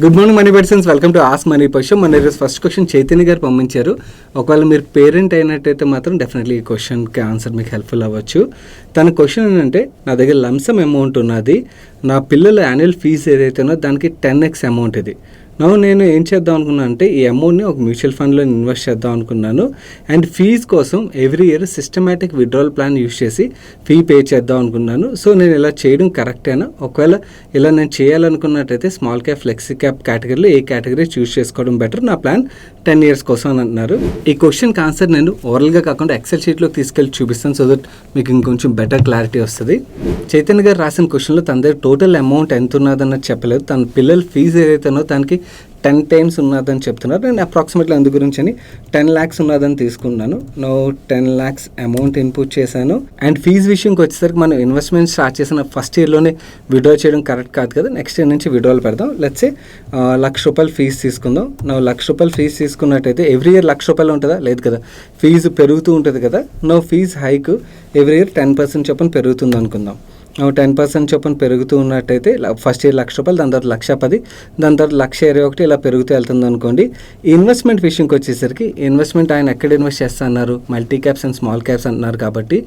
Good morning money persons, welcome to ask money person. మన ఈరోజు first question Chaitanya గారు పంపించారు. ఒకవేళ మీరు పేరెంట్ అయినట్టయితే మాత్రం డెఫినెట్లీ ఈ క్వశ్చన్కి ఆన్సర్ మీకు హెల్ప్ఫుల్ అవ్వచ్చు. తన క్వశ్చన్ ఏంటంటే, నా దగ్గర లంసమ్ అమౌంట్ ఉన్నది, నా పిల్లల యాన్యువల్ ఫీజు ఏదైతే ఉన్నదో దానికి 10x అమౌంట్ ఇది. నేను ఏం చేద్దాం అనుకున్నాను అంటే, ఈ అమౌంట్ని ఒక మ్యూచువల్ ఫండ్లో ఇన్వెస్ట్ చేద్దాం అనుకున్నాను. అండ్ ఫీజు కోసం every year systematic withdrawal plan use చేసి ఫీ పే చేద్దాం అనుకున్నాను. సో నేను ఇలా చేయడం కరెక్టేనా? ఒకవేళ ఇలా నేను చేయాలనుకున్నట్టయితే స్మాల్ క్యాప్, ఫ్లెక్సీ క్యాప్ కేటగిరీలో ఏ కేటగిరీ చూస్ చేసుకోవడం బెటర్, నా ప్లాన్ 10 years కోసం అని అంటున్నారు. ఈ క్వశ్చన్కి ఆన్సర్ నేను ఓరల్గా కాకుండా ఎక్సెల్ షీట్లోకి తీసుకెళ్ళి చూపిస్తాను, సో దట్ మీకు ఇంకొంచెం బెటర్ క్లారిటీ వస్తుంది. చైతన్య గారు రాసిన క్వశ్చన్లో తన దగ్గర టోటల్ అమౌంట్ ఎంత ఉన్నదన్నది చెప్పలేదు. తన పిల్లల ఫీజు ఏదైతేనో దానికి 10 times ఉన్నదని చెప్తున్నారు. నేను అప్రాక్సిమేట్లీ అందు గురించి అని 10 lakhs ఉన్నదని తీసుకున్నాను. 10 lakhs అమౌంట్ ఇన్పుట్ చేశాను. అండ్ ఫీజు విషయంకి వచ్చేసరికి మనం ఇన్వెస్ట్మెంట్ స్టార్ట్ చేసిన ఫస్ట్ ఇయర్లోనే విడ్రా చేయడం కరెక్ట్ కాదు కదా, నెక్స్ట్ ఇయర్ నుంచి విడ్రాలు పెడదాం. లెట్స్ సే ₹1,00,000 ఫీజు తీసుకుందాం. ₹1,00,000 ఫీజు తీసుకున్నట్టయితే ఎవ్రీ ఇయర్ ₹1,00,000 ఉంటుందా? లేదు కదా, ఫీజు పెరుగుతూ ఉంటుంది కదా. ఫీజు హైక్ ఎవ్రీ ఇయర్ 10% చొప్పున పెరుగుతుంది అనుకుందాం. 10% చొప్పున పెరుగుతూ ఉన్నట్టయితే ఫస్ట్ ఇయర్ ₹1,00,000, దాని తర్వాత ₹1,10,000, దాని తర్వాత ₹1,21,000 ఇలా పెరుగుతూ వెళ్తుంది అనుకోండి. ఈ ఇన్వెస్ట్మెంట్ విషయంకి వచ్చేసరికి ఇన్వెస్ట్మెంట్ ఆయన ఎక్కడ ఇన్వెస్ట్ చేస్తా అన్నారు? Multi caps and small caps అంటున్నారు కాబట్టి,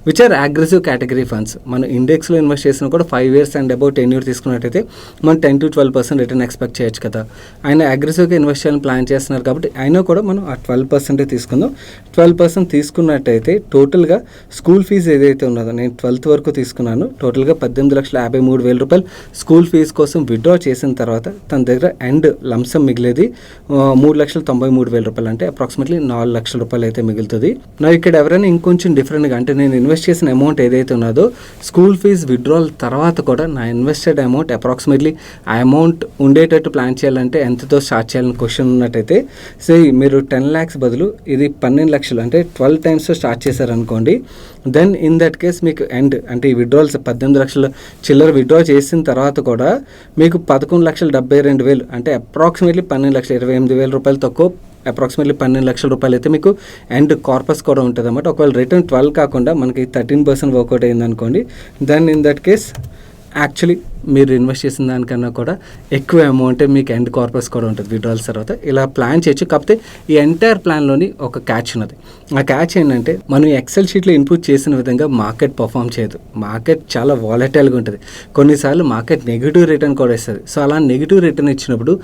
which are aggressive category funds. మనం ఇండెక్స్లో ఇన్వెస్ట్ చేసినా కూడా 5 years అండ్ అబౌట్ 10 years తీసుకున్నట్టయితే మనం 10 to 12% రిటర్న్ ఎక్స్పెక్ట్ చేయొచ్చు కదా. ఆయన అగ్రెసివ్గా ఇన్వెస్ట్ చేయాలని ప్లాన్ చేస్తున్నారు కాబట్టి అయినా కూడా మనం ఆ 12% తీసుకుందాం. 12% తీసుకున్నట్టయితే టోటల్గా స్కూల్ ఫీజు ఏదైతే ఉన్నదో, నేను 12th వరకు తీసుకున్నాను, టోటల్గా ₹18,53,000 స్కూల్ ఫీజు కోసం విత్డ్రా చేసిన తర్వాత తన దగ్గర ఎండ్ లంసమ్ మిగిలేది ₹3,93,000, అంటే అప్రాక్సిమేట్లీ ₹4,00,000 అయితే మిగులుతుంది. ఇక్కడ ఎవరైనా ఇంకొంచెం డిఫరెంట్గా, అంటే నేను ఇన్వెస్ట్ చేసిన అమౌంట్ ఏదైతే ఉన్నదో స్కూల్ ఫీజు విత్డ్రాల్ తర్వాత కూడా నా ఇన్వెస్టెడ్ అమౌంట్ అప్రాక్సిమేట్లీ ఆ అమౌంట్ ఉండేటట్టు ప్లాన్ చేయాలంటే ఎంతతో స్టార్ట్ చేయాలని క్వశ్చన్ ఉన్నట్టయితే, సో మీరు 10 lakhs బదులు ఇది 12 లక్షలు అంటే 12 times స్టార్ట్ చేశారనుకోండి. దెన్ ఇన్ దట్ కేస్ మీకు ఎండ్ అంటే ఈ విత్డ్రాల్స్ 18 లక్షల చిల్లర విత్డ్రా చేసిన తర్వాత కూడా మీకు 11,72,000 అంటే అప్రాక్సిమేట్లీ 12,28,000 తక్కువ, అప్రాక్సిమేట్లీ 12 లక్షల రూపాయలు అయితే మీకు ఎండ్ కార్పస్ కూడా ఉంటుంది అన్నమాట. ఒకవేళ రిటర్న్ 12 కాకుండా మనకి 13% వర్కౌట్ అయింది అనుకోండి, then in that case actually మీరు ఇన్వెస్ట్ చేసిన దానికన్నా కూడా ఎక్కువ అమౌంట్ మీకు ఎండ్ కార్పస్ కూడా ఉంటుంది విత్డ్రాల్స్ తర్వాత. ఇలా ప్లాన్ చేయొచ్చు. కాకపోతే ఈ ఎంటైర్ ప్లాన్లోని ఒక క్యాచ్ ఉన్నది. ఆ క్యాచ్ ఏంటంటే, మనం ఎక్సెల్ షీట్లో ఇన్పుట్ చేసిన విధంగా మార్కెట్ పర్ఫామ్ చేయదు. మార్కెట్ చాలా వాలటైల్గా ఉంటుంది. కొన్నిసార్లు మార్కెట్ నెగిటివ్ రిటర్న్ కూడా ఇస్తుంది. సో అలా నెగిటివ్ రిటర్న్ ఇచ్చినప్పుడు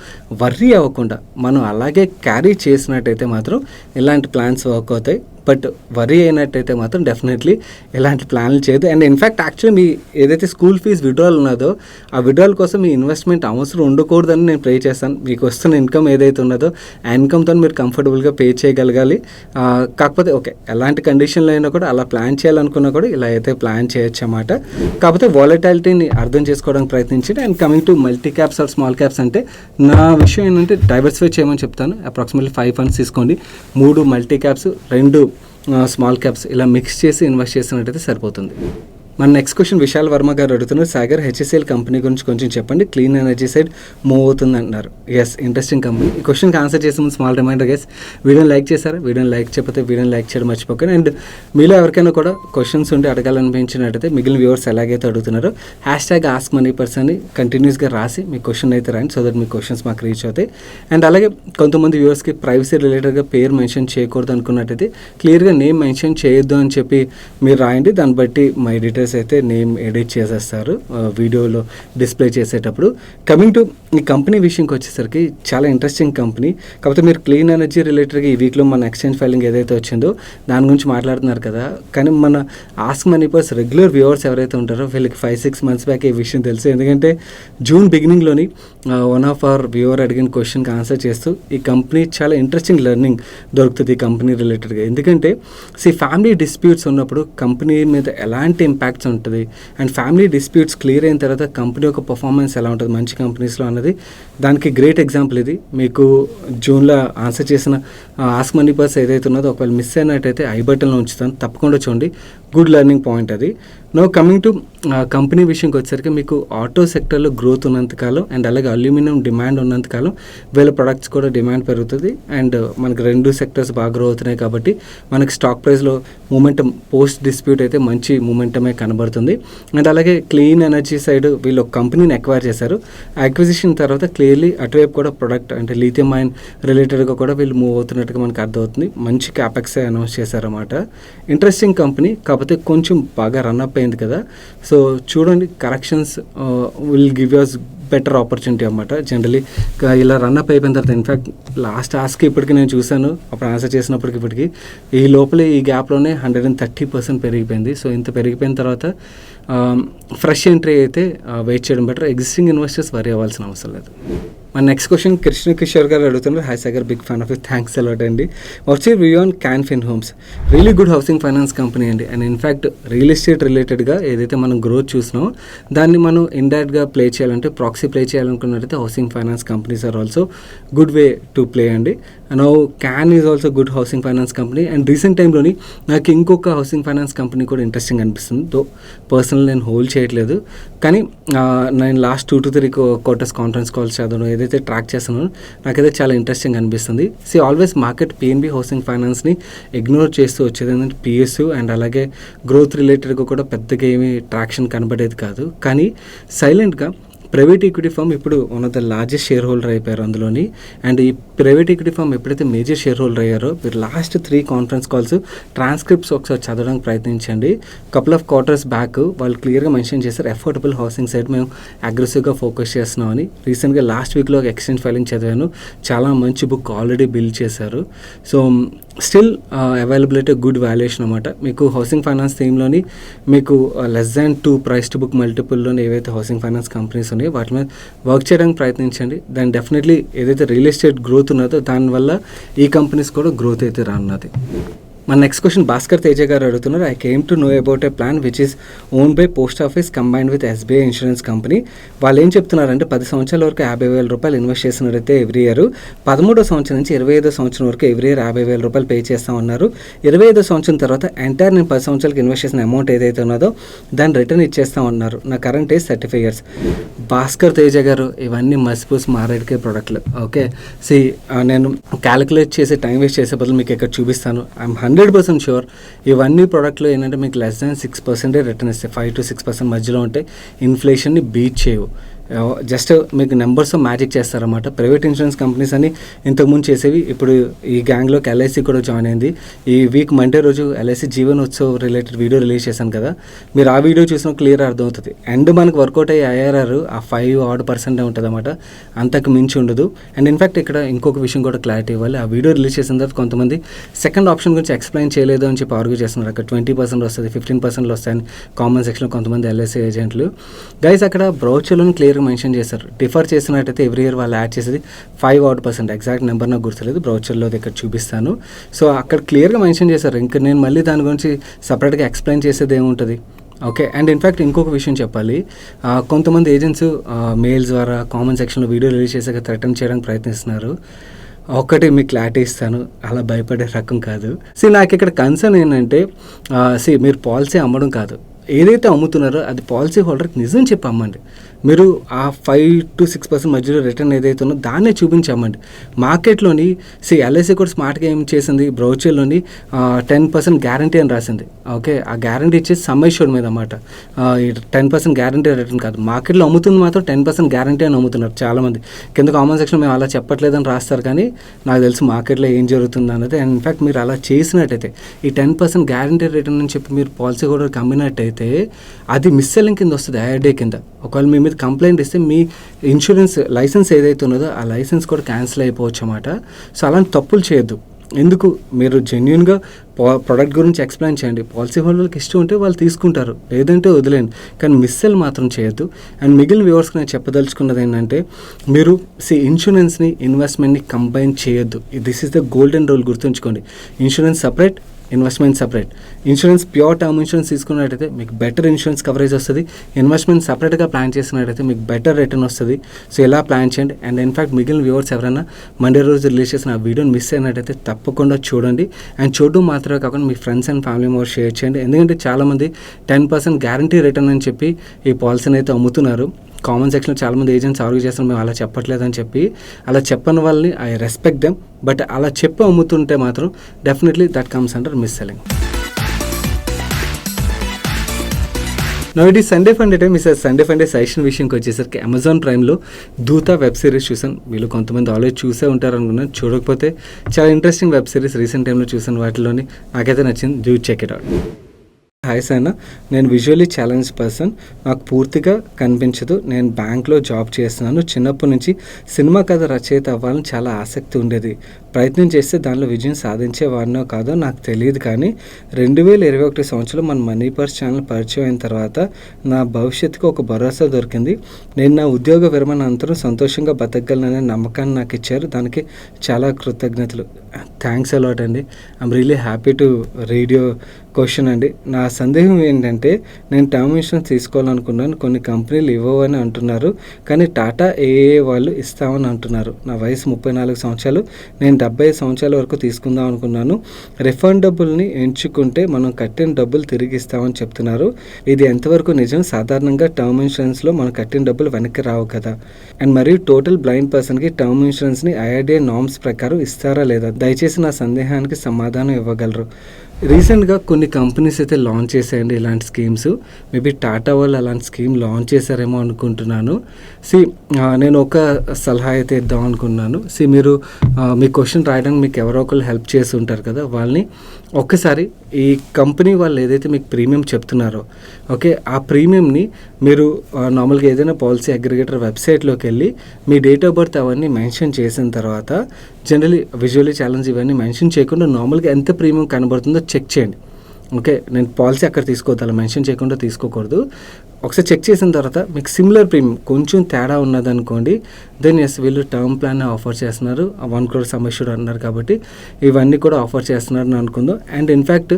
వర్రీ అవ్వకుండా మనం అలాగే క్యారీ చేసినట్టయితే మాత్రం ఇలాంటి ప్లాన్స్ వర్క్ అవుతాయి. బట్ వరీ అయినట్టయితే మాత్రం డెఫినెట్లీ ఎలాంటి ప్లాన్లు చేయదు. అండ్ ఇన్ఫ్యాక్ట్ యాక్చువల్లీ మీ ఏదైతే స్కూల్ ఫీజు విత్డ్రాల్ ఉన్నదో ఆ విత్డ్రాల్ కోసం మీ ఇన్వెస్ట్మెంట్ అవసరం ఉండకూడదని నేను ప్రే చేస్తాను. మీకు వస్తున్న ఇన్కమ్ ఏదైతే ఉన్నదో ఆ ఇన్కమ్తో మీరు కంఫర్టబుల్గా పే చేయగలగాలి. కాకపోతే ఓకే, ఎలాంటి కండిషన్లో అయినా కూడా అలా ప్లాన్ చేయాలనుకున్నా కూడా ఇలా అయితే ప్లాన్ చేయొచ్చు అన్నమాట. కాకపోతే వాలటాలిటీని అర్థం చేసుకోవడానికి ప్రయత్నించండి. And coming to multi caps or small caps అంటే నా విషయం ఏంటంటే డైవర్సిఫై చేయమని చెప్తాను. అప్రాక్సిమేట్లీ 5 funds తీసుకోండి, 3 మల్టీ క్యాప్స్, 2 స్మాల్ క్యాప్స్ ఇలా మిక్స్ చేసి ఇన్వెస్ట్ చేసినట్టయితే సరిపోతుంది. మన నెక్స్ట్ క్వశ్చన్ విశాల్ వర్మ గారు అడుగుతున్నారు, సాగర్ హెచ్ఎస్ఎల్ కంపెనీ గురించి కొంచెం చెప్పండి, క్లీన్ ఎనర్జీ సైడ్ మూవ్ అవుతుంది అంటున్నారు. Yes, interesting company. ఈ క్వశ్చన్కి ఆన్సర్ చేసే ముందు స్మాల్ రిమైండర్ గైస్, వీడియోని లైక్ చేశారా? వీడియోని లైక్ చేయకపోతే వీడియోని లైక్ చేయడం మర్చిపోకండి. అండ్ మీలో ఎవరికైనా కూడా క్వశ్చన్స్ ఉంటే అడగాలనిపించినట్టయితే మిగిలిన వ్యూవర్స్ ఎలాగైతే అడుగుతున్నారో #ఆస్క్ మనీ పర్సన్ అని కంటిన్యూస్గా రాసి మీ క్వశ్చన్ అయితే రాండి, సో దట్ మీ క్వశ్చన్స్ మాకు రీచ్ అవుతాయి. అండ్ అలాగే కొంతమంది వ్యూవర్స్కి ప్రైవసీ రిలేటెడ్గా పేరు మెన్షన్ చేయకూడదు అనుకున్నట్టయితే క్లియర్గా నేమ్ మెన్షన్ చేయొద్దు అని చెప్పి మీరు రాయండి. దాన్ని బట్టి మై డీటెయిల్స్ అయితే నేమ్ ఎడిట్ చేసేస్తారు వీడియోలో డిస్ప్లే చేసేటప్పుడు. కమింగ్ టు ఈ కంపెనీ విషయంకి వచ్చేసరికి చాలా ఇంట్రెస్టింగ్ కంపెనీ. కాకపోతే మీరు క్లీన్ ఎనర్జీ రిలేటెడ్గా ఈ వీక్లో మన ఎక్స్చేంజ్ ఫైలింగ్ ఏదైతే వచ్చిందో దాని గురించి మాట్లాడుతున్నారు కదా. కానీ మన ask money purse regular viewers ఎవరైతే ఉంటారో వీళ్ళకి 5-6 months బ్యాక్ ఈ విషయం తెలుసు. ఎందుకంటే జూన్ బిగినింగ్లోని వన్ ఆఫ్ అవర్ వ్యూవర్ అడిగిన క్వశ్చన్కి ఆన్సర్ చేస్తూ ఈ కంపెనీ చాలా ఇంట్రెస్టింగ్ లెర్నింగ్ దొరుకుతుంది ఈ కంపెనీ రిలేటెడ్గా. ఎందుకంటే ఫ్యామిలీ డిస్ప్యూట్స్ ఉన్నప్పుడు కంపెనీ మీద ఎలాంటి ఇంపాక్ట్స్ ఉంటుంది, అండ్ ఫ్యామిలీ డిస్ప్యూట్స్ క్లియర్ అయిన తర్వాత కంపెనీ యొక్క పర్ఫార్మెన్స్ ఎలా ఉంటుంది మంచి కంపెనీస్లో అన్నది దానికి గ్రేట్ ఎగ్జాంపుల్ ఇది. మీకు జూన్లో ఆన్సర్ చేసిన ఆస్క్ మనీ పర్స్ ఏదైతే ఉన్నదో ఒకవేళ మిస్ అయినట్టయితే ఐ బటన్లో ఉంచుతాను, తప్పకుండా చూడండి. గుడ్ లెర్నింగ్ పాయింట్ అది. నో కమింగ్ టు కంపెనీ విషయంకి వచ్చేసరికి మీకు ఆటో సెక్టర్లో గ్రోత్ ఉన్నంతకాలం అండ్ అలాగే అల్యూమినియం డిమాండ్ ఉన్నంతకాలం వీళ్ళ ప్రొడక్ట్స్ కూడా డిమాండ్ పెరుగుతుంది. అండ్ మనకి 2 సెక్టర్స్ బాగా గ్రో అవుతున్నాయి కాబట్టి మనకి స్టాక్ ప్రైస్లో మూమెంటం పోస్ట్ డిస్ప్యూట్ అయితే మంచి మూమెంటమే కనబడుతుంది. అండ్ అలాగే క్లీన్ ఎనర్జీ సైడ్ వీళ్ళు ఒక కంపెనీని అక్వైర్ చేశారు. అక్విజిషన్ తర్వాత క్లియర్లీ అటువైపు కూడా ప్రొడక్ట్ అంటే లిథియం ఐన్ రిలేటెడ్గా కూడా వీళ్ళు మూవ్ అవుతున్నట్టుగా మనకు అర్థమవుతుంది. మంచి క్యాపెక్స్ అనౌన్స్ చేశారన్నమాట. ఇంట్రెస్టింగ్ కంపెనీ, కాకపోతే కొంచెం బాగా రన్అప్ అయింది కదా. సో చూడండి, corrections will give us better opportunity అన్నమాట. జనరలీ ఇలా రన్అప్ అయిపోయిన తర్వాత ఇన్ఫ్యాక్ట్ లాస్ట్ టాస్క్ ఇప్పటికి నేను చూశాను, అప్పుడు ఆన్సర్ చేసినప్పటికి ఇప్పటికి ఈ లోపలే ఈ గ్యాప్లోనే 130% పెరిగిపోయింది. సో ఇంత పెరిగిపోయిన తర్వాత ఫ్రెష్ ఎంట్రీ అయితే వెయిట్ చేయడం బెటర్. ఎగ్జిస్టింగ్ ఇన్వెస్టర్స్ వరీ అవ్వాల్సిన అవసరం లేదు. మన నెక్స్ట్ క్వశ్చన్ కృష్ణ కిషోర్ గారు అడుగుతున్నారు. Hi Sagar, big fan of you, thanks a lot అండి. What's your view on Canfin Homes? Really good housing finance company అండి. అండ్ ఇన్ఫ్యాక్ట్ రియల్ ఎస్టేట్ రిలేటెడ్గా ఏదైతే మనం గ్రోత్ చూసినామో దాన్ని మనం ఇండైరెక్ట్గా ప్లే చేయాలంటే, ప్రాక్సీ ప్లే చేయాలనుకున్నట్టయితే housing finance companies are also good way to play అండి. Now Can is also good housing finance company. And recent టైంలోని నాకు ఇంకొక హౌసింగ్ ఫైనాన్స్ కంపెనీ కూడా ఇంట్రెస్టింగ్ అనిపిస్తుంది. దో పర్సనల్ నేను హోల్డ్ చేయట్లేదు, కానీ నేను last 2 to 3 quarters conference calls చదవడం ఏదైతే ట్రాక్ చేస్తున్నానో నాకైతే చాలా ఇంట్రెస్టింగ్ అనిపిస్తుంది. ఆల్వేస్ మార్కెట్ పిఎన్బి హౌసింగ్ ఫైనాన్స్ని ఇగ్నోర్ చేస్తూ వచ్చేది ఏంటంటే పిఎస్యు అండ్ అలాగే గ్రోత్ రిలేటెడ్గా కూడా పెద్దగా ఏమీ ట్రాక్షన్ కనబడేది కాదు. కానీ సైలెంట్గా ప్రైవేట్ ఈక్విటీ ఫర్మ్ ఇప్పుడు one of the largest share holder అయిపోయారు అందులోని. అండ్ ఈ ప్రైవేట్ ఈక్విటీ ఫర్మ్ ఎప్పుడైతే మేజర్ షేర్ హోల్డర్ అయ్యారో మీరు లాస్ట్ 3 కాన్ఫరెన్స్ కాల్స్ ట్రాన్స్క్రిప్ట్స్ ఒకసారి చదవడానికి ప్రయత్నించండి. కపుల్ ఆఫ్ క్వార్టర్స్ బ్యాక్ వాళ్ళు క్లియర్గా మెన్షన్ చేశారు అఫోర్డబుల్ హౌసింగ్ సైడ్ మేము అగ్రెసివ్గా ఫోకస్ చేస్తున్నామని. రీసెంట్గా లాస్ట్ వీక్లో ఒక ఎక్స్చేంజ్ ఫైలింగ్ చదివాను, చాలా మంచి బుక్ ఆల్రెడీ బిల్డ్ చేశారు. So still availability good valuation అనమాట. మీకు హౌసింగ్ ఫైనాన్స్ థీమ్లోని మీకు less than 2 price to book మల్టిపుల్లోని ఏవైతే హౌసింగ్ ఫైనాన్స్ కంపెనీస్ ఉన్నాయో వాటి మీద వర్క్ చేయడానికి ప్రయత్నించండి. దాని డెఫినెట్లీ ఏదైతే రియల్ ఎస్టేట్ గ్రోత్ ఉన్నదో దానివల్ల ఈ కంపెనీస్ కూడా గ్రోత్ అయితే రానున్నది. మన నెక్స్ట్ క్వశ్చన్ భాస్కర్ తేజ గారు అడుగుతున్నారు. I came to know about a plan which is own by post office combined with SBI insurance company. వాళ్ళు ఏం చెప్తున్నారంటే 10 సంవత్సరాల వరకు 50,000 రూపాయలు ఇన్వెస్ట్ చేసినట్టయితే ఎవ్రీ ఇయర్ 13వ సంవత్సరం నుంచి 25వ సంవత్సరం వరకు ఎవ్రీ ఇయర్ 50,000 రూపాయలు పే చేస్తామన్నారు. 25వ సంవత్సరం తర్వాత ఎంటైర్ నేను 10 సంవత్సరాలకు ఇన్వెస్ట్ చేసిన అమౌంట్ ఏదైతే ఉన్నదో దాన్ని రిటర్న్ ఇచ్చేస్తామన్నారు. నా current age 35 years. Bhaskar Teja గారు, ఇవన్నీ మసిపూసి మారేడుకే ప్రోడక్ట్లు. ఓకే, నేను క్యాలిక్యులేట్ చేసి టైం వేస్ట్ చేసే బదులు మీకు ఇక్కడ చూపిస్తాను. ఐఎమ్ 100% షూర్ ఇవన్నీ ప్రోడక్ట్లు ఏంటంటే మీకు less than 6% రిటర్న్ ఇస్తాయి. 5 to 6% మధ్యలో ఉంటాయి. ఇన్ఫ్లేషన్ని బీట్ చేయవు. జస్ట్ మీకు నెంబర్స్ మ్యాజిక్ చేస్తారన్నమాట. ప్రైవేట్ ఇన్సూరెన్స్ కంపెనీస్ అని ఇంతకుముందు చేసేవి ఇప్పుడు ఈ గ్యాంగ్లోకి ఎల్ఐసి కూడా జాయిన్ అయింది. ఈ వీక్ మండే రోజు LIC Jeevan Utsav related video release చేశాను కదా, మీరు ఆ వీడియో చూసిన క్లియర్ అర్థమవుతుంది. అండ్ మనకు వర్కౌట్ అయ్యే ఐఆర్ఆర్ ఆ 5% ఉంటుంది అన్నమాట, అంతకు మించి ఉండదు. అండ్ ఇన్ఫ్యాక్ట్ ఇక్కడ ఇంకొక విషయం కూడా క్లారిటీ ఇవ్వాలి. ఆ వీడియో రిలీజ్ చేసిన తర్వాత కొంతమంది సెకండ్ ఆప్షన్ గురించి ఎక్స్ప్లెయిన్ చేయలేదు అని చెప్పి ఆర్గ్యూ చేస్తున్నారు. అక్కడ 20% వస్తుంది, 15% వస్తాయని కామన్ సెక్షన్లో కొంతమంది ఎల్ఐసి ఏజెంట్లు. గైస్ అక్కడ బ్రౌచర్లను క్లియర్ మెన్షన్ చేశారు. డిఫర్ చేసినట్టయితే ఎవ్రీ ఇయర్ వాళ్ళు యాడ్ చేసేది 5% ఎగ్జాక్ట్ నెంబర్ నాకు గుర్తులేదు, బ్రౌచర్లో ఇక్కడ చూపిస్తాను. సో అక్కడ క్లియర్గా మెన్షన్ చేశారు. ఇంకా నేను మళ్ళీ దాని గురించి సపరేట్గా ఎక్స్ప్లెయిన్ చేసేది ఏముంటుంది. ఓకే, అండ్ ఇన్ఫ్యాక్ట్ ఇంకొక విషయం చెప్పాలి. కొంతమంది ఏజెంట్స్ మెయిల్స్ ద్వారా కామన్ సెక్షన్లో వీడియో రిలీజ్ చేసాక థ్రెటన్ చేయడానికి ప్రయత్నిస్తున్నారు. ఒక్కటి మీకు క్లారిటీ ఇస్తాను, అలా భయపడే రకం కాదు. నాకు ఇక్కడ కన్సర్న్ ఏంటంటే మీరు పాలసీ అమ్మడం కాదు, ఏదైతే అమ్ముతున్నారో అది పాలసీ హోల్డర్కి నిజం చెప్పి అమ్మండి. మీరు ఆ 5 to 6% మధ్యలో రిటర్న్ ఏదైతే ఉందో దాన్నే చూపించి అమ్మండి. మార్కెట్లోని ఎల్ఐసి కూడా స్మార్ట్గా ఏం చేసింది, బ్రౌచర్లోని 10% గ్యారంటీ అని రాసింది. ఓకే, ఆ గ్యారంటీ ఇచ్చేసి సమ్మేషోడ్ మీద అన్నమాట. 10% గ్యారంటీ రిటర్న్ కాదు, మార్కెట్లో అమ్ముతుంది మాత్రం 10% గ్యారంటీ అని అమ్ముతున్నారు చాలామంది. కింద కామన్ సెక్షన్ మేము అలా చెప్పట్లేదని రాస్తారు, కానీ నాకు తెలుసు మార్కెట్లో ఏం జరుగుతుంది అన్నది. అండ్ ఇన్ఫ్యాక్ట్ మీరు అలా చేసినట్టయితే ఈ 10% గ్యారంటీ రిటర్న్ అని చెప్పి మీరు పాలసీ హోల్డర్కి అమ్మినట్టయితే అది మిస్ సెల్లింగ్ కింద వస్తుంది, ఐఆర్డే కింద. ఒకవేళ మీ మీద కంప్లైంట్ ఇస్తే మీ ఇన్సూరెన్స్ లైసెన్స్ ఏదైతే ఉన్నదో ఆ లైసెన్స్ కూడా క్యాన్సిల్ అయిపోవచ్చు అన్నమాట. సో అలాంటి తప్పులు చేయొద్దు. ఎందుకు, మీరు జెన్యున్గా ప్రోడక్ట్ గురించి ఎక్స్ప్లెయిన్ చేయండి. పాలసీ హోల్డర్కి ఇష్టం ఉంటే వాళ్ళు తీసుకుంటారు, లేదంటే వదిలేండి, కానీ మిస్సెల్ మాత్రం చేయొద్దు. అండ్ మిగిలిన వ్యూవర్స్కి నేను చెప్పదలుచుకున్నది ఏంటంటే మీరు ఇన్సూరెన్స్ని ఇన్వెస్ట్మెంట్ని కంబైన్ చేయొద్దు. This is the golden rule, గుర్తుంచుకోండి. Insurance separate, investment separate. Insurance pure term insurance తీసుకున్నట్టయితే మీకు బెటర్ ఇన్సూరెన్స్ కవరేజ్ వస్తుంది. ఇన్వెస్ట్మెంట్ సపరేట్గా ప్లాన్ చేసినట్టయితే మీకు బెటర్ రిటర్న్ వస్తుంది. సో ఇలా ప్లాన్ చేయండి. అండ్ ఇన్ఫాక్ట్ మిగిలిన వ్యూవర్స్ ఎవరైనా మండే రోజు రిలీజ్ చేసిన ఆ వీడియోని మిస్ అయినట్టయితే తప్పకుండా చూడండి. అండ్ చూడడం మాత్రమే కాకుండా మీ friends and family members share చేయండి. ఎందుకంటే చాలామంది 10% గ్యారంటీ రిటర్న్ అని చెప్పి ఈ పాలసీని అయితే అమ్ముతున్నారు. కామెంట్ సెక్షన్లో చాలామంది ఏజెంట్స్ ఆర్గ్యూ చేస్తున్నారు, మేము అలా చెప్పట్లేదని చెప్పి. అలా చెప్పని వాళ్ళని ఐ రెస్పెక్ట్ దెమ్. బట్ అలా చెప్పి అమ్ముతుంటే మాత్రం definitely that comes under miss selling. Now it is Sunday funday time. ఈసారి సండే ఫండే సజెషన్ విషయంకి వచ్చేసరికి అమెజాన్ ప్రైమ్లో దూత వెబ్ సిరీస్ చూసాను. వీళ్ళు కొంతమంది ఆల్రెడీ చూసే ఉంటారు అనుకున్నాను. చూడకపోతే చాలా ఇంట్రెస్టింగ్ వెబ్ సిరీస్ రీసెంట్ టైంలో చూసాను. వాటిలోని నాకైతే నచ్చింది. Do check it out. Hi Saina, నేను విజువల్లీ ఛాలెంజ్ పర్సన్. నాకు పూర్తిగా కనిపించదు. నేను బ్యాంక్లో జాబ్ చేస్తున్నాను. చిన్నప్పటి నుంచి సినిమా కథ రచయిత అవ్వాలని చాలా ఆసక్తి ఉండేది. ప్రయత్నం చేస్తే దానిలో విజయం సాధించేవాడినో కాదో నాకు తెలియదు. కానీ 2021 సంవత్సరంలో మన మనీ పర్స్ ఛానల్ పరిచయం అయిన తర్వాత నా భవిష్యత్తుకు ఒక భరోసా దొరికింది. నేను నా ఉద్యోగ విరమణ అనంతరం సంతోషంగా బతకగలననే నమ్మకాన్ని నాకు ఇచ్చారు. దానికి చాలా కృతజ్ఞతలు. థ్యాంక్స్ అలాట్ అండి. I'm really happy to read your question అండి. నా సందేహం ఏంటంటే, నేను టర్మ్ ఇన్సూరెన్స్ తీసుకోవాలనుకున్నాను. కొన్ని కంపెనీలు ఇవ్వవని అంటున్నారు, కానీ టాటా ఏఏ వాళ్ళు ఇస్తామని అంటున్నారు. నా వయసు 34 సంవత్సరాలు. నేను 75 సంవత్సరాల వరకు తీసుకుందాం అనుకున్నాను. రిఫండబుల్ని ఎంచుకుంటే మనం కట్టిన డబ్బులు తిరిగి ఇస్తామని చెప్తున్నారు. ఇది ఎంతవరకు నిజం? సాధారణంగా టర్మ్ ఇన్సూరెన్స్లో మనం కట్టిన డబ్బులు వెనక్కి రావు కదా. అండ్ మరియు టోటల్ బ్లైండ్ పర్సన్కి టర్మ్ ఇన్సూరెన్స్ని ఐఆర్డీఏ నార్మ్స్ ప్రకారం ఇస్తారా లేదా? దయచేసి నా సందేహానికి సమాధానం ఇవ్వగలరు. రీసెంట్గా కొన్ని కంపెనీస్ అయితే లాంచ్ చేశాయండి ఇలాంటి స్కీమ్స్. మేబీ టాటా వాళ్ళు అలాంటి స్కీమ్ లాంచ్ చేశారేమో అనుకుంటున్నాను. నేను ఒక సలహా అయితే ఇద్దాం అనుకున్నాను. మీరు మీ క్వశ్చన్ రాయడానికి మీకు ఎవరో ఒకరు హెల్ప్ చేసి ఉంటారు కదా, వాళ్ళని ఒక్కసారి ఈ కంపెనీ వాళ్ళు ఏదైతే మీకు ప్రీమియం చెప్తున్నారో, ఓకే, ఆ ప్రీమియంని మీరు నార్మల్గా ఏదైనా పాలసీ అగ్రిగేటర్ వెబ్సైట్లోకి వెళ్ళి మీ డేట్ ఆఫ్ బర్త్ అవన్నీ మెన్షన్ చేసిన తర్వాత, జనరలీ విజువల్లీ ఛాలెంజ్ ఇవన్నీ మెన్షన్ చేయకుండా నార్మల్గా ఎంత ప్రీమియం కనబడుతుందో చెక్ చేయండి. ఓకే, నేను పాలసీ అక్కడ తీసుకోవద్దు, అలా మెన్షన్ చేయకుండా తీసుకోకూడదు. ఒకసారి చెక్ చేసిన తర్వాత మీకు సిమిలర్ ప్రీమియం కొంచెం తేడా ఉన్నదనుకోండి, దెన్ ఎస్ వీళ్ళు టర్మ్ ప్లాన్ ఆఫర్ చేస్తున్నారు. 1 crore సమ్ అష్యూర్డ్ అన్నారు కాబట్టి ఇవన్నీ కూడా ఆఫర్ చేస్తున్నారని అనుకుందాం. అండ్ ఇన్ఫ్యాక్ట్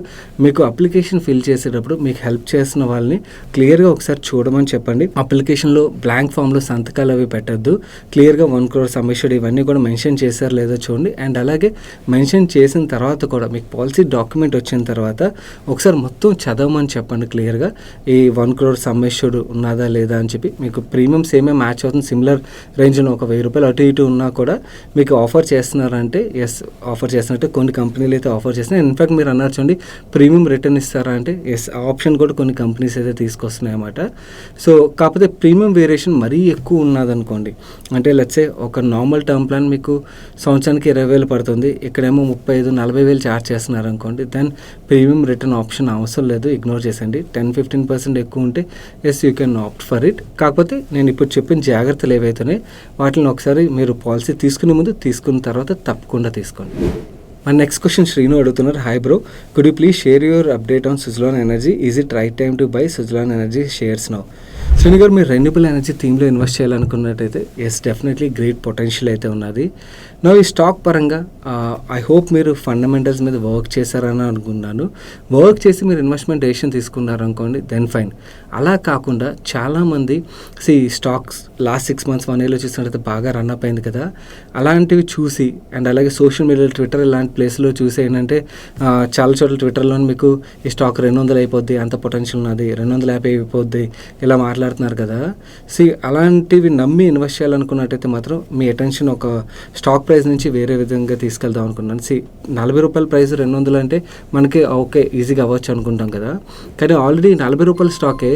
మీకు అప్లికేషన్ ఫిల్ చేసేటప్పుడు మీకు హెల్ప్ చేసిన వాళ్ళని క్లియర్గా ఒకసారి చూడమని చెప్పండి. అప్లికేషన్లో బ్లాంక్ ఫామ్లో సంతకాలు అవి పెట్టద్దు. క్లియర్గా 1 crore సమ్ అష్యూర్డ్ ఇవన్నీ కూడా మెన్షన్ చేశారు లేదో చూడండి. అండ్ అలాగే మెన్షన్ చేసిన తర్వాత కూడా మీకు పాలసీ డాక్యుమెంట్ వచ్చిన తర్వాత ఒకసారి మొత్తం చదవమని చెప్పండి క్లియర్గా. ఈ 1 crore సమ్ అష్యూర్డ్ ఉన్నదా లేదా అని చెప్పి. మీకు ప్రీమియం సేమే మ్యాచ్ అవుతుంది. సిమిలర్ రేంజ్లో ఒక 1000 రూపాయలు అటు ఇటు ఉన్నా కూడా మీకు ఆఫర్ చేస్తున్నారంటే ఎస్ ఆఫర్ చేస్తున్నట్టు కొన్ని కంపెనీలు అయితే ఆఫర్ చేస్తున్నాయి. ఇన్ఫాక్ట్ మీరు అన్నారు చూడండి, ప్రీమియం రిటర్న్ ఇస్తారా అంటే ఎస్ ఆప్షన్ కూడా కొన్ని కంపెనీస్ అయితే తీసుకొస్తున్నాయి అన్నమాట. సో కాకపోతే ప్రీమియం వేరియేషన్ మరీ ఎక్కువ ఉన్నదనుకోండి, అంటే లెట్సే ఒక నార్మల్ టర్మ్ ప్లాన్ మీకు సంవత్సరానికి 20,000 పడుతుంది, ఇక్కడేమో 35,000-40,000 ఛార్జ్ చేస్తున్నారు అనుకోండి, దెన్ ప్రీమియం రిటర్న్ ఆప్షన్ అవసరం లేదు, ఇగ్నోర్ చేసండి. 10-15% ఎక్కువ ఉంటే yes you can opt for it. కాకపోతే నేను ఇప్పుడు చెప్పిన జాగ్రత్తలు ఏవైతున్నాయి వాటిని ఒకసారి మీరు పాలసీ తీసుకునే ముందు, తీసుకున్న తర్వాత తప్పకుండా తీసుకోండి. మన నెక్స్ట్ క్వశ్చన్ శ్రీను అడుగుతున్నారు. Hi bro, could you please share your update on Suzlon Energy? Is it right time to buy Suzlon Energy shares now? Srinu garu, మీరు రెన్యూబుల్ ఎనర్జీ థీమ్లో ఇన్వెస్ట్ చేయాలనుకున్నట్టయితే ఎస్ డెఫినెట్లీ గ్రేట్ పొటెన్షియల్ అయితే ఉన్నది. నా ఈ స్టాక్ పరంగా ఐ హోప్ మీరు ఫండమెంటల్స్ మీద వర్క్ చేశారని అనుకున్నాను. వర్క్ చేసి మీరు ఇన్వెస్ట్మెంట్ డెసిషన్ తీసుకున్నారనుకోండి, దెన్ ఫైన్. అలా కాకుండా చాలామంది స్టాక్స్ లాస్ట్ 6 months 1 yearలో చూసినట్టయితే బాగా రన్అప్ అయింది కదా, అలాంటివి చూసి అండ్ అలాగే సోషల్ మీడియా ట్విట్టర్ ఇలాంటి ప్లేస్లో చూసి ఏంటంటే చాలా చోట్ల ట్విట్టర్లో మీకు ఈ స్టాక్ 200 అయిపోద్ది, అంత పొటెన్షియల్ ఉన్నది, 250 అయిపోద్ది, ఇలా మాట్లాడుతున్నారు కదా. అలాంటివి నమ్మి ఇన్వెస్ట్ చేయాలనుకున్నట్టయితే మాత్రం మీ అటెన్షన్ ఒక స్టాక్ ప్రైస్ నుంచి వేరే విధంగా తీసుకెళ్దాం అనుకున్నాను. 40 రూపాయల ప్రైస్ 200 అంటే మనకి ఓకే ఈజీగా అవ్వచ్చు అనుకుంటాం కదా, కానీ ఆల్రెడీ 40 రూపాయల స్టాకే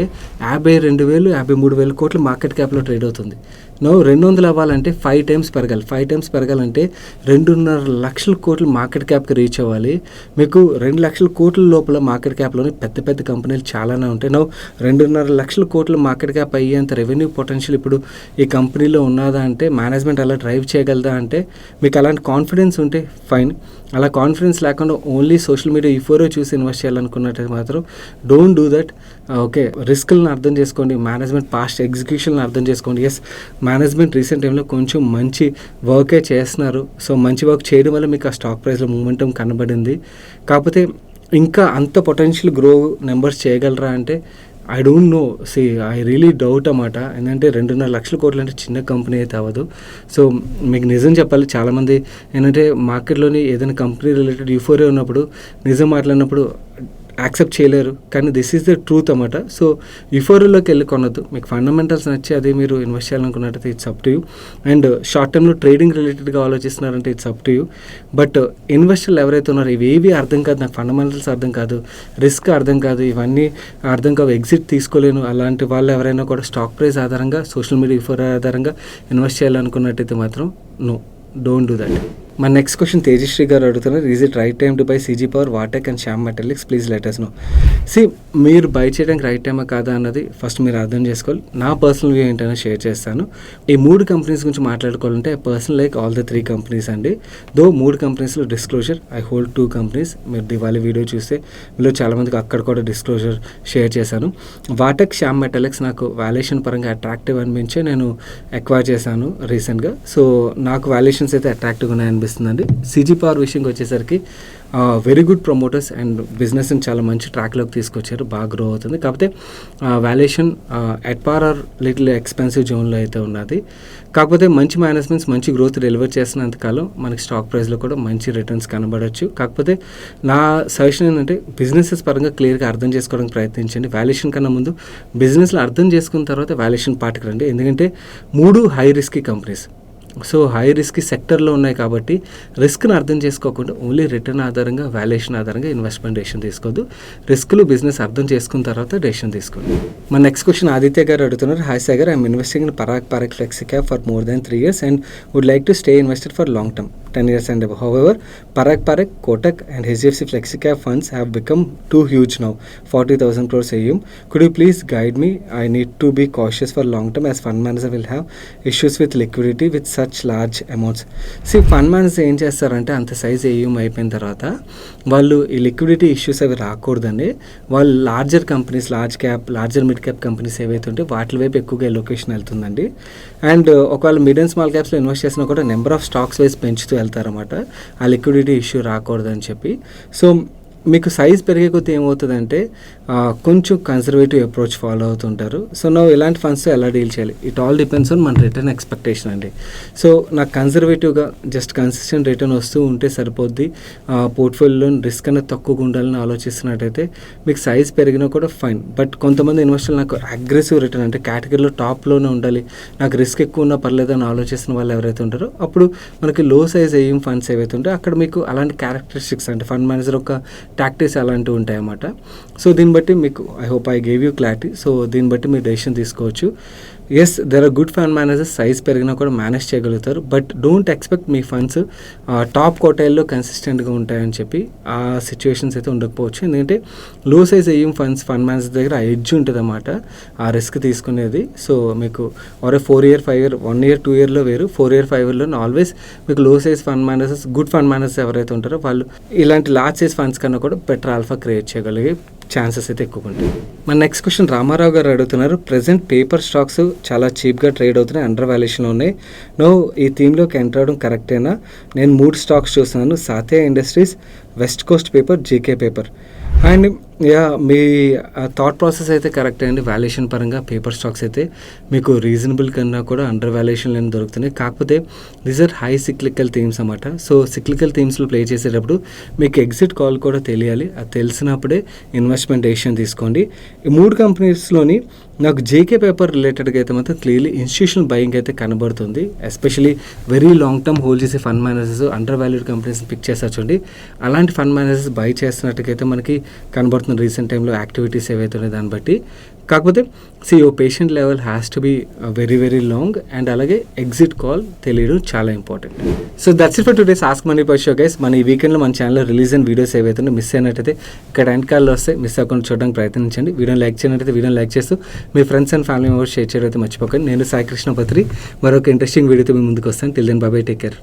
52,000 53,000 కోట్లు మార్కెట్ క్యాప్లో ట్రేడ్ అవుతుంది. 200 అవ్వాలంటే 5 times పెరగాలి. 5 times పెరగాలంటే 2.5 లక్షల కోట్లు మార్కెట్ క్యాప్కి రీచ్ అవ్వాలి. మీకు 2 లక్షల కోట్ల లోపల మార్కెట్ క్యాప్లోని పెద్ద పెద్ద కంపెనీలు చాలానే ఉంటాయి. 2.5 లక్షల కోట్ల మార్కెట్ క్యాప్ అయ్యేంత రెవెన్యూ పొటెన్షియల్ ఇప్పుడు ఈ కంపెనీలో ఉన్నదా అంటే, మేనేజ్మెంట్ అలా డ్రైవ్ చేయగలదా అంటే, మీకు అలాంటి కాన్ఫిడెన్స్ ఉంటే ఫైన్. అలా కాన్ఫిడెన్స్ లేకుండా ఓన్లీ సోషల్ మీడియా ఈఫోరో చూసి ఇన్వెస్ట్ చేయాలనుకున్నట్టయితే మాత్రం డోంట్ డూ దట్. ఓకే, రిస్క్లను అర్థం చేసుకోండి, మేనేజ్మెంట్ పాస్ట్ ఎగ్జిక్యూషన్లను అర్థం చేసుకోండి. ఎస్, మేనేజ్మెంట్ రీసెంట్ టైంలో కొంచెం మంచి వర్కే చేస్తున్నారు. సో మంచి వర్క్ చేయడం వల్ల మీకు ఆ స్టాక్ ప్రైస్లో మూమెంటం కనబడింది. కాకపోతే ఇంకా అంత పొటెన్షియల్ గ్రో నెంబర్స్ చేయగలరా అంటే I don't know. I really doubt అన్నమాట. ఏంటంటే 2.5 లక్షల కోట్లు అంటే చిన్న కంపెనీ అయితే అవ్వదు. సో మీకు నిజం చెప్పాలి, చాలామంది ఏంటంటే మార్కెట్లోని ఏదైనా కంపెనీ రిలేటెడ్ యూఫోరియా ఉన్నప్పుడు నిజం మాట్లాడినప్పుడు యాక్సెప్ట్ చేయలేరు, కానీ దిస్ ఈజ్ ద ట్రూత్ అన్నమాట. సో యూఫోరియాలోకి వెళ్ళి కొనొద్దు. మీకు ఫండమెంటల్స్ నచ్చి అది మీరు ఇన్వెస్ట్ చేయాలనుకున్నట్టయితే it's up to you. And short టర్మ్లో ట్రేడింగ్ రిలేటెడ్గా ఆలోచిస్తున్నారంటే it's up to you. But ఇన్వెస్టర్లు ఎవరైతే ఉన్నారో ఇవేవి అర్థం కాదు, నాకు ఫండమెంటల్స్ అర్థం కాదు, రిస్క్ అర్థం కాదు, ఇవన్నీ అర్థం కావు, ఎగ్జిట్ తీసుకోలేను, అలాంటి వాళ్ళు ఎవరైనా కూడా స్టాక్ ప్రైస్ ఆధారంగా సోషల్ మీడియా యూఫోరియా ఆధారంగా ఇన్వెస్ట్ చేయాలనుకున్నట్టయితే మాత్రం నో, డోంట్ డూ దట్. మా నెక్స్ట్ క్వశ్చన్ తేజశ్రీ గారు అడుగుతున్నారు, is it right time to buy CG Power, వాటెక్ and Shyam metallics, please let us know. మీరు బై చేయడానికి రైట్ టైమా కాదా అన్నది ఫస్ట్ మీరు అర్థం చేసుకోవాలి. నా పర్సనల్ వ్యూ ఏంటనే షేర్ చేస్తాను. ఈ 3 కంపెనీస్ గురించి మాట్లాడుకోవాలంటే personal like all the 3 companies అండి. 3 కంపెనీస్లో డిస్క్లోజర్ ఐ హోల్డ్ 2 కంపెనీస్. మీరు దివాళీ వీడియో చూస్తే మీలో చాలామందికి అక్కడ కూడా డిస్క్లోజర్ షేర్ చేశాను. వాటెక్, శ్యామ్ మెటాలిక్స్ నాకు వాల్యుయేషన్ పరంగా అట్రాక్టివ్ అనిపించే నేను ఎక్వైర్ చేశాను రీసెంట్గా. సో నాకు వాల్యుయేషన్స్ అయితే అట్రాక్టివ్గా ఉన్నాయి అనిపిస్తుందండి. CG Power విషయంకి వచ్చేసరికి వెరీ గుడ్ ప్రమోటర్స్ అండ్ బిజినెస్ని చాలా మంచి ట్రాక్లోకి తీసుకొచ్చారు, బాగా గ్రో అవుతుంది. కాకపోతే valuation at par or little expensive జోన్లో అయితే ఉన్నది. కాకపోతే మంచి మేనేజ్మెంట్స్ మంచి గ్రోత్ డెలివర్ చేసినంతకాలం మనకి స్టాక్ ప్రైస్లో కూడా మంచి రిటర్న్స్ కనబడవచ్చు. కాకపోతే నా సజెషన్ ఏంటంటే బిజినెసెస్ పరంగా క్లియర్గా అర్థం చేసుకోవడానికి ప్రయత్నించండి. వాల్యుయేషన్ కన్నా ముందు బిజినెస్లో అర్థం చేసుకున్న తర్వాత వాల్యుయేషన్ పార్ట్కి రండి. ఎందుకంటే 3 high risky companies, so high risk సెక్టర్లో ఉన్నాయి కాబట్టి రిస్క్ని అర్థం చేసుకోకుండా ఓన్లీ రిటర్న్ ఆధారంగా వాల్యుయేషన్ ఆధారంగా ఇన్వెస్ట్మెంట్ డెసిషన్ తీసుకోవద్దు. రిస్క్లు బిజినెస్ అర్థం చేసుకున్న తర్వాత డెసిషన్ తీసుకోండి. మన నెక్స్ట్ క్వశ్చన్ ఆదిత్య గారు అడుగుతున్నారు, hi Sagar, I'm investing in Parag Flexi Cap for more than 3 years and would like to stay invested for long term, 10 years and above. However, Parag, Kotak and HDFC Flexi Cap funds have become too huge now, 40,000 crores AUM. Could you please guide me? I need to be cautious for long term as fund manager will have issues with liquidity with such large amounts. Fund manager ఏం చేస్తారంటే అంత size ఏం అయిపోయిన తర్వాత వాళ్ళు ఈ liquidity issues అవి రాకూడదని వాళ్ళు larger companies, larger mid cap companies ఏవైతే ఉంటే వాటి వైపు ఎక్కువగా ఎలొకేషన్ వెళ్తుందండి. అండ్ ఒకవేళ మిడ్ అండ్ స్మాల్ క్యాప్స్లో ఇన్వెస్ట్ చేసినా కూడా నెంబర్ ఆఫ్ స్టాక్స్ వైజ్ పెంచుతూ వెళ్తారన్నమాట, ఆ లిక్విడిటీ ఇష్యూ రాకూడదని చెప్పి. సో మీకు సైజ్ పెరిగే కొద్దీ ఏమవుతుందంటే కొంచెం కన్సర్వేటివ్ అప్రోచ్ ఫాలో అవుతుంటారు. సో నువ్వు ఇలాంటి ఫండ్స్ ఎలా డీల్ చేయాలి, ఇట్ ఆల్ డిపెండ్స్ ఆన్ మన రిటర్న్ ఎక్స్పెక్టేషన్ అండి. సో నాకు కన్సర్వేటివ్గా జస్ట్ కన్సిస్టెంట్ రిటర్న్ వస్తూ ఉంటే సరిపోద్ది, పోర్ట్ఫోలియోలో రిస్క్ అనేది తక్కువగా ఉండాలని ఆలోచిస్తున్నట్టయితే మీకు సైజ్ పెరిగినా కూడా ఫైన్. బట్ కొంతమంది ఇన్వెస్టర్లు నాకు అగ్రెసివ్ రిటర్న్ అంటే కేటగిరీలో టాప్లోనే ఉండాలి, నాకు రిస్క్ ఎక్కువ ఉన్నా పర్లేదు అని ఆలోచిస్తున్న వాళ్ళు ఎవరైతే ఉంటారో అప్పుడు మనకి లో సైజ్ ఏం ఫండ్స్ ఏవైతే ఉంటాయో అక్కడ మీకు అలాంటి క్యారెక్టరిస్టిక్స్ అంటే ఫండ్ మేనేజర్ ఒక టాక్టిక్స్ అలాంటివి ఉంటాయన్నమాట. సో దీన్ని బట్టి మీకు I hope I gave you clarity. So దీన్ని బట్టి మీరు డెసిషన్ తీసుకోవచ్చు. Yes, there are good fund managers, size పెరిగినా కూడా మేనేజ్ చేయగలుగుతారు. బట్ డోంట్ ఎక్స్పెక్ట్ మీ ఫండ్స్ టాప్ కోటైల్లో కన్సిస్టెంట్గా ఉంటాయని చెప్పి ఆ సిచ్యువేషన్స్ అయితే ఉండకపోవచ్చు. ఎందుకంటే లో సైజ్ ఏం ఫండ్ మేనేజర్ దగ్గర ఆ ఎడ్జ్ ఉంటుంది అన్నమాట, ఆ రిస్క్ తీసుకునేది. సో మీకు 4 year 5 year 1 year 2 yearలో వేరు, 4 year 5 yearలో ఆల్వేస్ మీకు లో size fund managers, good fund managers ఎవరైతే ఉంటారో వాళ్ళు ఇలాంటి లార్జ్ సైజ్ ఫండ్స్ కన్నా కూడా బెటర్ ఆల్ఫా క్రియేట్ చేయగలిగే ఛాన్సెస్ అయితే ఎక్కువ ఉంటాయి. మన నెక్స్ట్ క్వశ్చన్ రామారావు గారు అడుగుతున్నారు, ప్రజెంట్ పేపర్ స్టాక్స్ చాలా చీప్గా ట్రేడ్ అవుతున్నాయి, అండర్ వాల్యుయేషన్లో ఉన్నాయి. ఈ థీమ్లోకి ఎంటర్ అవడం కరెక్టేనా? నేను 3 స్టాక్స్ చూస్తున్నాను, Satia Industries, West Coast Paper, JK Paper. And మీ థాట్ ప్రాసెస్ అయితే కరెక్ట్ అండి. వాల్యుయేషన్ పరంగా పేపర్ స్టాక్స్ అయితే మీకు రీజనబుల్ కన్నా కూడా అండర్ వాల్యుయేషన్లో దొరుకుతున్నాయి. కాకపోతే these are high cyclical themes అన్నమాట. సో సిక్లికల్ థీమ్స్లో ప్లే చేసేటప్పుడు మీకు ఎగ్జిట్ కాల్ కూడా తెలియాలి. అది తెలిసినప్పుడే ఇన్వెస్ట్మెంట్ డెసిషన్ తీసుకోండి. ఈ 3 కంపెనీస్లోని నాకు జేకే పేపర్ రిలేటెడ్గా అయితే మాత్రం క్లియర్లీ ఇన్స్టిట్యూషనల్ బయింగ్ అయితే కనబడుతుంది. Especially very long term hold చేసే ఫండ్ మేనేజర్స్ అండర్ వాల్యూడ్ కంపెనీస్ని పిక్ చేస్తారు చూడండి, అలాంటి ఫండ్ మేనేజర్స్ బై చేస్తున్నట్టుగైతే మనకి కనబడుతుంది రీసెంట్ టైంలో యాక్టివిటీస్ ఏవైతే ఉన్నాయో దాన్ని బట్టి. కాకపోతే patient level has to be very very long and అలాగే ఎగ్జిట్ కాల్ తెలియడం చాలా important. So that's it for today's ask money per show guys. మన ఈ వీకెండ్లో మన ఛానల్లో రిలీజ్ అయిన వీడియోస్ ఏవైతే మిస్ అయినట్టయితే ఇక్కడ ఎండ్ కాల్లో వస్తే మిస్ అవ్వకుండా చూడడానికి ప్రయత్నించండి. వీడియోని లైక్ చేయనట్టయితే వీడియోని లైక్ చేస్తూ మీ friends and family members share చేయడం అయితే మర్చిపోకండి. నేను సాయి కృష్ణ పత్రి మరొక ఇంట్రెస్టింగ్ వీడియోతో మీ ముందుకు వస్తాను. Till then bye bye, take care.